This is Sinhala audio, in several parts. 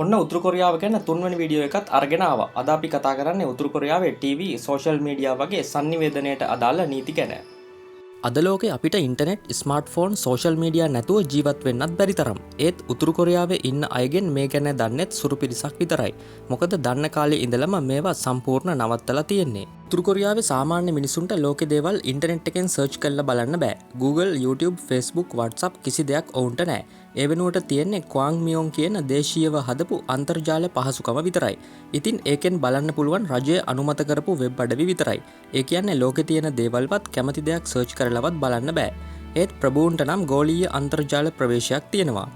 ඔන්න උතුරු කොරියාව ගැන තුන්වෙනි වීඩියෝ එකත් අරගෙන ආවා. අද අපි කතා කරන්නේ උතුරු කොරියාවේ ටීවී, සෝෂල් මීඩියා වගේ sannivedanayට අදාළ නීති ගැන. අද ලෝකේ අපිට ඉන්ටර්නෙට්, ස්මාර්ට්ෆෝන්, සෝෂල් මීඩියා නැතුව ජීවත් වෙන්නත් බැරි තරම්. ඒත් උතුරු කොරියාවේ ඉන්න අයගෙන් මේ ගැන දන්නේත් සුළු පිරිසක් විතරයි. මොකද දන්න කාලේ ඉඳලම මේවා සම්පූර්ණ නවත්තලා තියෙන්නේ. උතුරු කොරියාවේ සාමාන්‍ය මිනිසුන්ට ලෝකේ දේවල් ඉන්ටර්නෙට් එකෙන් සර්ච් කරලා බලන්න බෑ. Google, YouTube, Facebook, WhatsApp කිසි දෙයක් ඔවුන්ට නෑ. ඒ වෙනුවට තියෙන්නේ ක්වාංමියොන් කියන දේශීයව හදපු අන්තර්ජාල පහසුකම විතරයි. ඉතින් ඒකෙන් බලන්න පුළුවන් රජය අනුමත කරපු වෙබ් අඩවි විතරයි. ඒ කියන්නේ ලෝකේ තියෙන දේවල්වත් කැමති දෙයක් සර්ච් කරලවත් බලන්න බෑ. ඒත් ප්‍රභූන්ට නම් ගෝලීය අන්තර්ජාල ප්‍රවේශයක් තියෙනවා.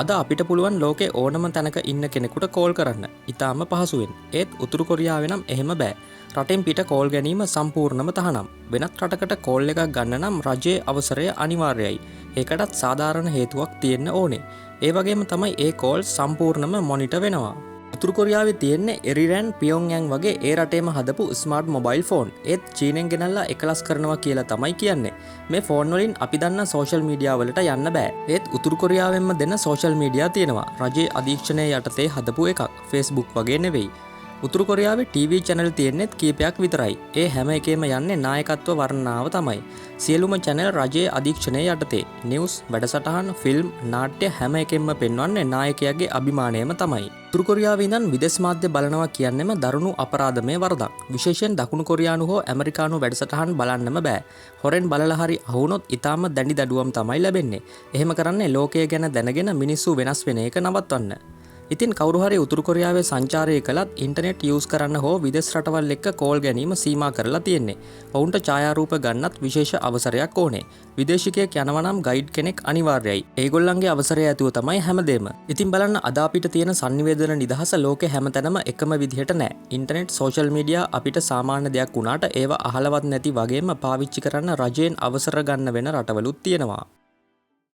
අද අපිට පුළුවන් ලෝකේ ඕනම තැනක ඉන්න කෙනෙකුට කෝල් කරන්න. ඉතාම පහසුවෙන්. ඒත් උතුරු කොරියාවේ නම් එහෙම බෑ. රටෙන් පිට කෝල් ගැනීම සම්පූර්ණම තහනම්. වෙනත් රටකට කෝල් එකක් ගන්න නම් රජයේ අවසරය අනිවාර්යයි. ඒකටත් සාධාරණ හේතුවක් තියෙන්න ඕනේ. ඒ වගේම තමයි ඒ කෝල් සම්පූර්ණම මොනිටර් වෙනවා. උතුරු කොරියාවේ තියෙන්නේ එරිරැන්, පියොන්ග්යැන්ග් වගේ ඒ රටේම හදපු ස්මාර්ට් මොබයිල් ෆෝන්. ඒත් චීනෙන් ගෙනල්ලා එකලස් කරනවා කියලා තමයි කියන්නේ. මේ ෆෝන් වලින් අපි දන්න සෝෂල් මීඩියා වලට යන්න බෑ. ඒත් උතුරු කොරියාවෙන්ම දෙන සෝෂල් මීඩියා තියෙනවා. රජයේ අධීක්ෂණය යටතේ හදපු එකක්. Facebook වගේ නෙවෙයි. උතුරු කොරියාවේ ටීවී channel තියෙන්නේත් කීපයක් විතරයි. ඒ හැම එකේම යන්නේ නායකත්ව වර්ණනාව තමයි. සියලුම channel රජයේ අධීක්ෂණය යටතේ. නිවුස්, වැඩසටහන්, ෆිල්ම්, නාට්‍ය හැම එකෙන්ම පෙන්වන්නේ නායකයාගේ අභිමානයම තමයි. උතුරු කොරියාවේ ඉඳන් විදේශ මාධ්‍ය බලනවා කියන්නේම දරුණු අපරාධමය වරදක්. විශේෂයෙන් දකුණු කොරියානු හෝ ඇමරිකානු වැඩසටහන් බලන්නම බෑ. හොරෙන් බලලා හරි අහුනොත් ඊටාම දැඩි දඩුවම් තමයි ලැබෙන්නේ. එහෙම කරන්නේ ලෝකය ගැන දැනගෙන මිනිස්සු වෙනස් වෙන එක නවත්වන්න. ඉතින් කවුරු හරි උතුරු කොරියාවේ සංචාරය කළත් ඉන්ටර්නෙට් යූස් කරන්න හෝ විදේශ රටවල් එක්ක කෝල් ගැනීම සීමා කරලා තියෙන්නේ. ඔවුන්ට ඡායාරූප ගන්නත් විශේෂ අවසරයක් ඕනේ. විදේශිකයෙක් යනවා නම් ගයිඩ් කෙනෙක් අනිවාර්යයි. ඒගොල්ලන්ගේ අවසරය ඇතුව තමයි හැමදේම. ඉතින් බලන්න අද අපිට තියෙන sannivedana නිදහස ලෝකේ හැමතැනම එකම විදිහට නැහැ. ඉන්ටර්නෙට්, සෝෂල් මීඩියා අපිට සාමාන්‍ය දෙයක් වුණාට ඒවා අහලවත් නැති වගේම පාවිච්චි කරන්න රජයෙන් අවසර ගන්න වෙන රටවලුත් තියෙනවා.